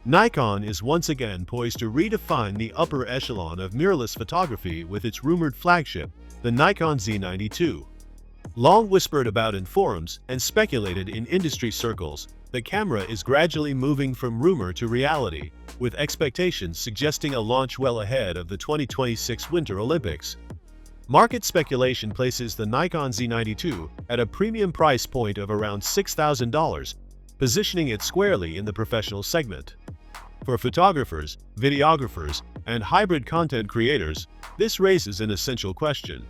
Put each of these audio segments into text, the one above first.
Nikon is once again poised to redefine the upper echelon of mirrorless photography with its rumored flagship, the Nikon Z9 II. Long whispered about in forums and speculated in industry circles, the camera is gradually moving from rumor to reality, with expectations suggesting a launch well ahead of the 2026 Winter Olympics. Market speculation places the Nikon Z9 II at a premium price point of around $6,000, positioning it squarely in the professional segment. For photographers, videographers, and hybrid content creators, this raises an essential question.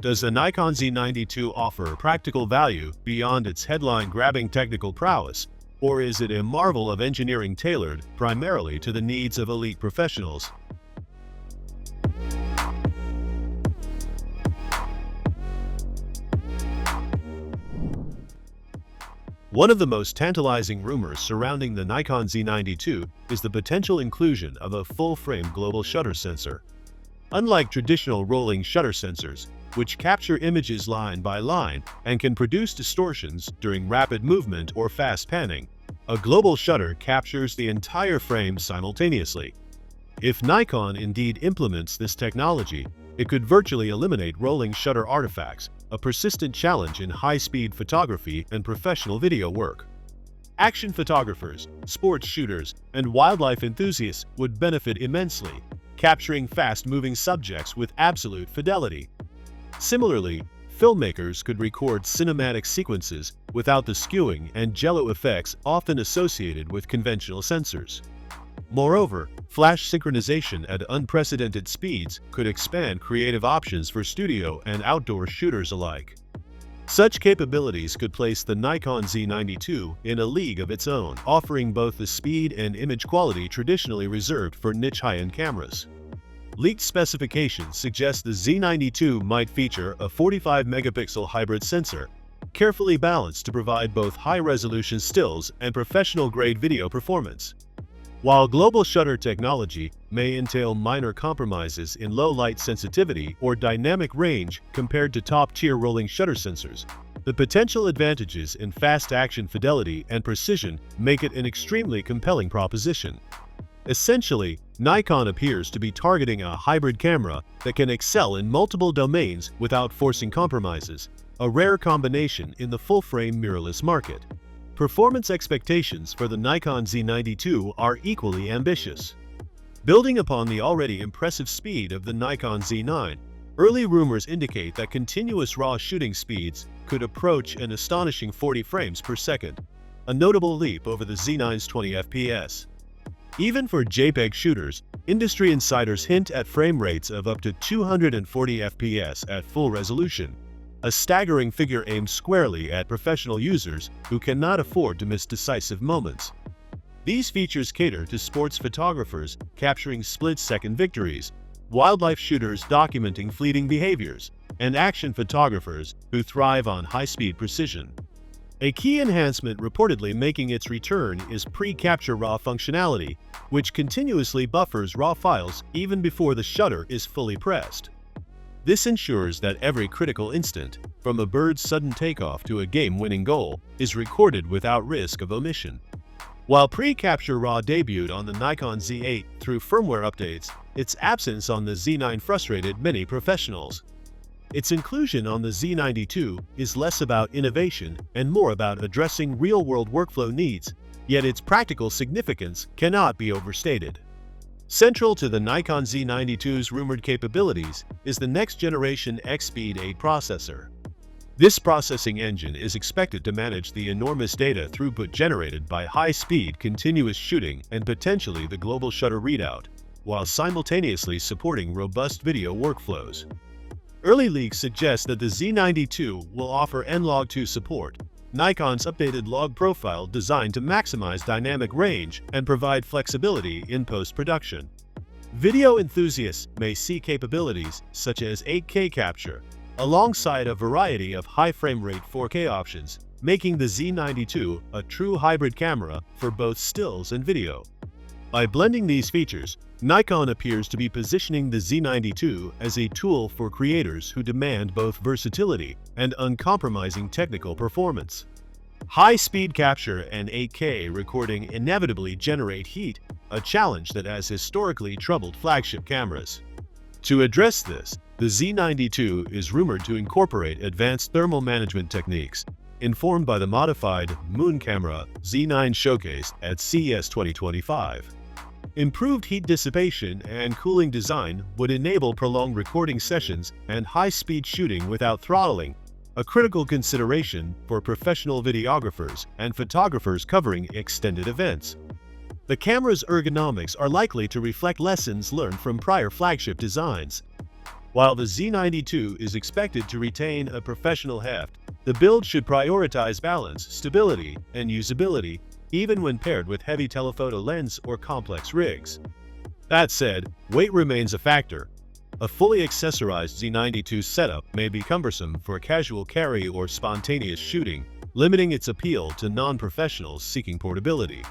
Does the Nikon Z9 II offer practical value beyond its headline-grabbing technical prowess, or is it a marvel of engineering tailored primarily to the needs of elite professionals? One of the most tantalizing rumors surrounding the Nikon Z9 II is the potential inclusion of a full-frame global shutter sensor. Unlike traditional rolling shutter sensors, which capture images line by line and can produce distortions during rapid movement or fast panning, a global shutter captures the entire frame simultaneously. If Nikon indeed implements this technology, it could virtually eliminate rolling shutter artifacts, a persistent challenge in high-speed photography and professional video work. Action photographers, sports shooters, and wildlife enthusiasts would benefit immensely, capturing fast-moving subjects with absolute fidelity. Similarly, filmmakers could record cinematic sequences without the skewing and jello effects often associated with conventional sensors. Moreover, flash synchronization at unprecedented speeds could expand creative options for studio and outdoor shooters alike. Such capabilities could place the Nikon Z9 II in a league of its own, offering both the speed and image quality traditionally reserved for niche high-end cameras. Leaked specifications suggest the Z9 II might feature a 45-megapixel hybrid sensor, carefully balanced to provide both high-resolution stills and professional-grade video performance. While global shutter technology may entail minor compromises in low light sensitivity or dynamic range compared to top-tier rolling shutter sensors, the potential advantages in fast action fidelity and precision make it an extremely compelling proposition. Essentially, Nikon appears to be targeting a hybrid camera that can excel in multiple domains without forcing compromises, a rare combination in the full-frame mirrorless market. Performance expectations for the Nikon Z9 II are equally ambitious. Building upon the already impressive speed of the Nikon Z9, early rumors indicate that continuous raw shooting speeds could approach an astonishing 40 frames per second, a notable leap over the Z9's 20 FPS. Even for JPEG shooters, industry insiders hint at frame rates of up to 240 FPS at full resolution, a staggering figure aimed squarely at professional users who cannot afford to miss decisive moments. These features cater to sports photographers capturing split-second victories, wildlife shooters documenting fleeting behaviors, and action photographers who thrive on high-speed precision. A key enhancement reportedly making its return is pre-capture RAW functionality, which continuously buffers RAW files even before the shutter is fully pressed. This ensures that every critical instant, from a bird's sudden takeoff to a game-winning goal, is recorded without risk of omission. While pre-capture RAW debuted on the Nikon Z8 through firmware updates, its absence on the Z9 frustrated many professionals. Its inclusion on the Z9 II is less about innovation and more about addressing real-world workflow needs, yet its practical significance cannot be overstated. Central to the Nikon Z9 II's rumored capabilities is the next-generation X-Speed 8 processor. This processing engine is expected to manage the enormous data throughput generated by high-speed continuous shooting and potentially the global shutter readout, while simultaneously supporting robust video workflows. Early leaks suggest that the Z9 II will offer N-Log2 support, Nikon's updated log profile designed to maximize dynamic range and provide flexibility in post-production. Video enthusiasts may see capabilities such as 8K capture, alongside a variety of high frame rate 4K options, making the Z9 II a true hybrid camera for both stills and video. By blending these features, Nikon appears to be positioning the Z9 II as a tool for creators who demand both versatility and uncompromising technical performance. High-speed capture and 8K recording inevitably generate heat, a challenge that has historically troubled flagship cameras. To address this, the Z9 II is rumored to incorporate advanced thermal management techniques, informed by the modified Moon camera Z9 showcased at CES 2025. Improved heat dissipation and cooling design would enable prolonged recording sessions and high-speed shooting without throttling, a critical consideration for professional videographers and photographers covering extended events. The camera's ergonomics are likely to reflect lessons learned from prior flagship designs. While the Z9 II is expected to retain a professional heft, the build should prioritize balance, stability, and usability, even when paired with heavy telephoto lens or complex rigs. That said, weight remains a factor. A fully accessorized Z9 II setup may be cumbersome for casual carry or spontaneous shooting, limiting its appeal to non-professionals seeking portability.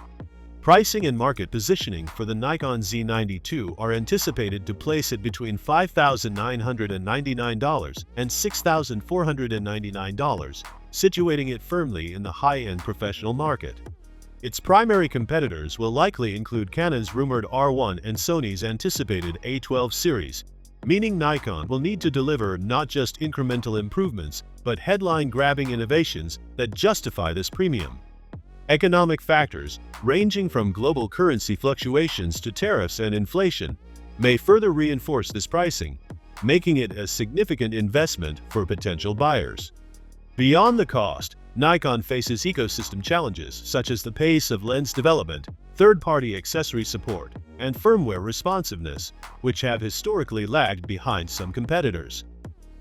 Pricing and market positioning for the Nikon Z9 II are anticipated to place it between $5,999 and $6,499, situating it firmly in the high-end professional market. Its primary competitors will likely include Canon's rumored R1 and Sony's anticipated A12 series, meaning Nikon will need to deliver not just incremental improvements, but headline-grabbing innovations that justify this premium. Economic factors, ranging from global currency fluctuations to tariffs and inflation, may further reinforce this pricing, making it a significant investment for potential buyers. Beyond the cost, Nikon faces ecosystem challenges such as the pace of lens development, third-party accessory support, and firmware responsiveness, which have historically lagged behind some competitors.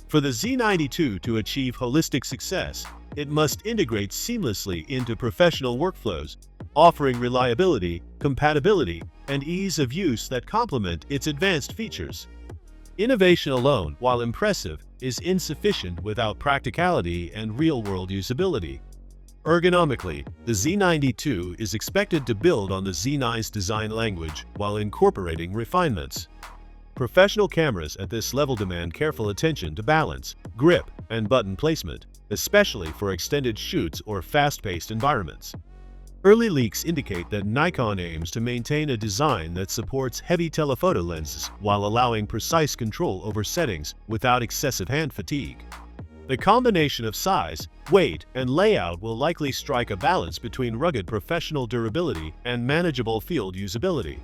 For the Z9 II to achieve holistic success, it must integrate seamlessly into professional workflows, offering reliability, compatibility, and ease of use that complement its advanced features. Innovation alone, while impressive, is insufficient without practicality and real-world usability. Ergonomically, the Z9 II is expected to build on the Z9's design language while incorporating refinements. Professional cameras at this level demand careful attention to balance, grip, and button placement, especially for extended shoots or fast-paced environments. Early leaks indicate that Nikon aims to maintain a design that supports heavy telephoto lenses while allowing precise control over settings without excessive hand fatigue. The combination of size, weight, and layout will likely strike a balance between rugged professional durability and manageable field usability.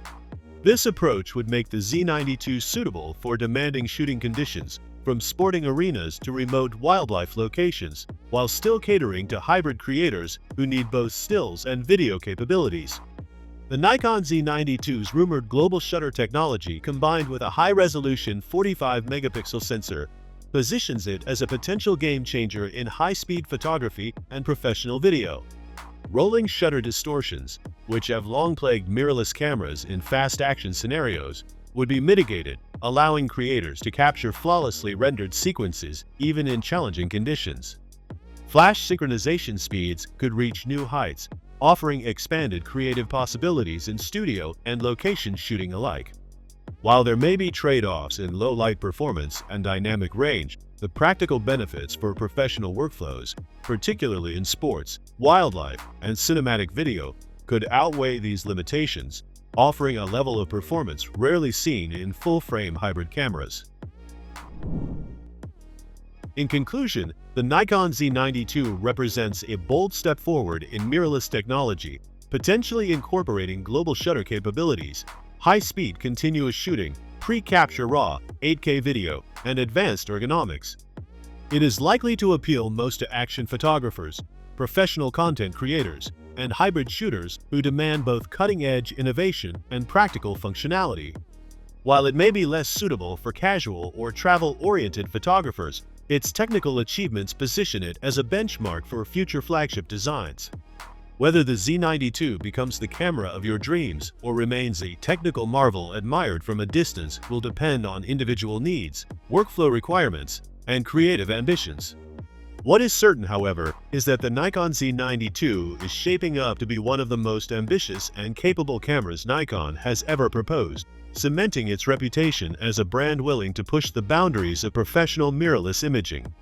This approach would make the Z9 II suitable for demanding shooting conditions, from sporting arenas to remote wildlife locations, while still catering to hybrid creators who need both stills and video capabilities. The Nikon Z9 II's rumored global shutter technology, combined with a high-resolution 45-megapixel sensor, positions it as a potential game-changer in high-speed photography and professional video. Rolling shutter distortions, which have long plagued mirrorless cameras in fast-action scenarios, would be mitigated, allowing creators to capture flawlessly rendered sequences even in challenging conditions. Flash synchronization speeds could reach new heights, offering expanded creative possibilities in studio and location shooting alike. While there may be trade-offs in low-light performance and dynamic range, the practical benefits for professional workflows, particularly in sports, wildlife, and cinematic video, could outweigh these limitations, offering a level of performance rarely seen in full-frame hybrid cameras. In conclusion, the Nikon Z9 II represents a bold step forward in mirrorless technology, potentially incorporating global shutter capabilities, high-speed continuous shooting, pre-capture RAW, 8K video, and advanced ergonomics. It is likely to appeal most to action photographers, professional content creators, and hybrid shooters who demand both cutting-edge innovation and practical functionality. While it may be less suitable for casual or travel-oriented photographers, its technical achievements position it as a benchmark for future flagship designs. Whether the Z9 II becomes the camera of your dreams or remains a technical marvel admired from a distance will depend on individual needs, workflow requirements, and creative ambitions. What is certain, however, is that the Nikon Z9 II is shaping up to be one of the most ambitious and capable cameras Nikon has ever proposed, cementing its reputation as a brand willing to push the boundaries of professional mirrorless imaging.